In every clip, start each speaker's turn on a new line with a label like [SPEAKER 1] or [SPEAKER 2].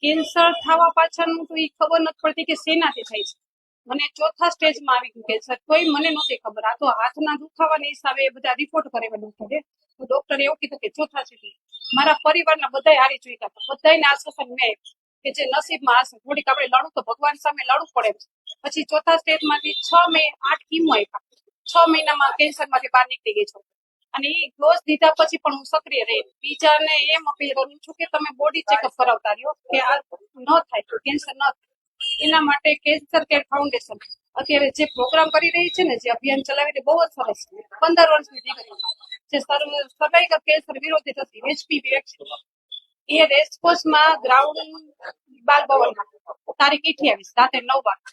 [SPEAKER 1] Cancer થવા પાછળનું તો એ ખબર નથી પડતી કે શેનાથી થાય છે. મને ચોથા સ્ટેજમાં આવી ગયું કેન્સર, તોય મને નહોતી ખબર. આ તો હાથના દુખાવાના હિસાબે એ બધા રિપોર્ટ કરેલા ડોક્ટરે, તો ડોક્ટરે એવું કીધું કે ચોથા સ્ટેજ. મારા પરિવારના બધાય હારી જોઈતા હતા, બધાને આશ્વાસન મેં કે જે નસીબમાં હશે. થોડીક આપણે લડવું તો ભગવાન સામે લડવું પડે. પછી ચોથા સ્ટેજમાંથી 8 કીમો આપ્યા. 6 મહિનામાં કેન્સરમાંથી બહાર નીકળી ગઈ છું. અને એ ડોઝ દીધા પછી પણ હું સક્રિય રહી. બીજાને એમ અપીલ કરું છું કે તમે બોડી ચેકઅપ કરાવતા રહ્યો, કે આ ન થાય, કેન્સર ન થાય. એના માટે કેન્સર કેર ફાઉન્ડેશન અત્યારે જે પ્રોગ્રામ કરી રહી છે ને, જે અભિયાન ચલાવી રહી, બહુ જ સરસ છે. 15 વર્ષની દીકરી જે સર્વાઇકલ કેન્સર વિરોધી હતી, HPV વેક્સિન, એ રેસકોર્સમાં ગ્રાઉન્ડ બાલભવનમાં તારીખ 28 રાતે 9 વાગે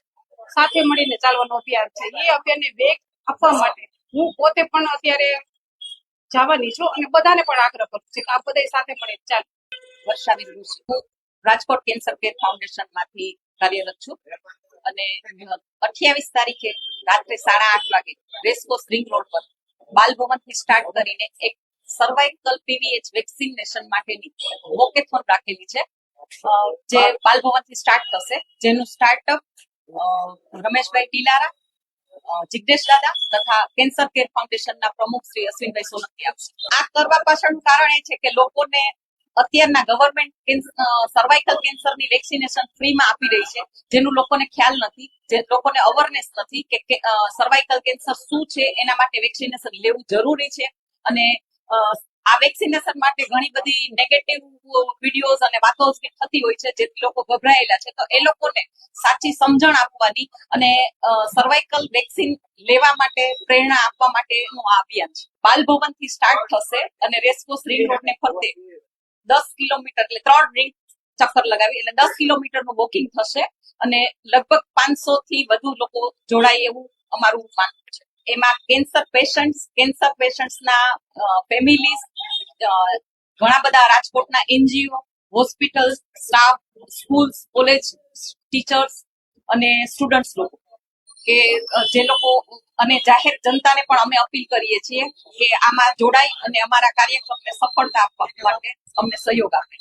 [SPEAKER 1] સાથે મળીને ચાલવાનો અભિયાન છે. એ અભિયાનને વેગ આપવા માટે હું પોતે પણ અત્યારે જવાની છું અને બધાને પણ આગ્રહ કરું છું કે આ બધા સાથે મળે ચાલો.
[SPEAKER 2] વર્ષાબેન જોશી, હું રાજકોટ કેન્સર કેર ફાઉન્ડેશન માંથી કાર્યરત છું અને 28 તારીખે રાત્રે 8:30 વાગે રેસકોર્સ રિંગ રોડ પર બાલભવન થી સ્ટાર્ટ કરીને એક સર્વાઇકલ પીવીએચ વેક્સિનેશન માટેની વોકેથોન રાખેલી છે, જે બાલભવન થી સ્ટાર્ટ થશે, જેનું સ્ટાર્ટઅપ રમેશભાઈ ટીલારા, જિગ્નેશ દાદા તથા કેન્સર કેર ફાઉન્ડેશનના પ્રમુખ શ્રી અશ્વિનભાઈ સોલંકી આપશે. આ કરવા પાછળનું કારણ એ છે કે લોકોને અત્યારના ગવર્મેન્ટ સર્વાઇકલ કેન્સરની વેક્સિનેશન ફ્રીમાં આપી રહી છે, જેનું લોકોને ખ્યાલ નથી, જે લોકોને અવેરનેસ નથી કે સર્વાઇકલ કેન્સર શું છે, એના માટે વેક્સિનેશન લેવું જરૂરી છે. અને આ વેક્સિનેશન માટે ઘણી બધી નેગેટિવ વિડીયોઝ અને વાતો થતી હોય છે, જેથી લોકો ગભરાયેલા છે. તો એ લોકોને સાચી સમજણ આપવાની અને સર્વાઇકલ વેક્સિન લેવા માટે પ્રેરણા આપવા માટેનું આ અભિયાન છે. બાલભવન થી સ્ટાર્ટ થશે અને રેસકોર્સ રિંગ રોડ ને ફરતે 10 કિલોમીટર એટલે 3 રિંગ ચક્કર લગાવી એટલે 10 કિલોમીટરનું વોકિંગ થશે અને લગભગ 500 થી વધુ લોકો જોડાય એવું અમારું માનવું છે. એમાં કેન્સર પેશન્ટ્સના ફેમિલીઝ, ઘણા બધા રાજકોટના NGO, hospital staff, schools, college teachers અને સ્ટુડન્ટ્સ લોકો, કે જે લોકો અને જાહેર જનતાને પણ અમે અપીલ કરીએ છીએ કે આમાં જોડાય અને અમારા કાર્યક્રમને સફળતા આપવા માટે અમને સહયોગ આપે.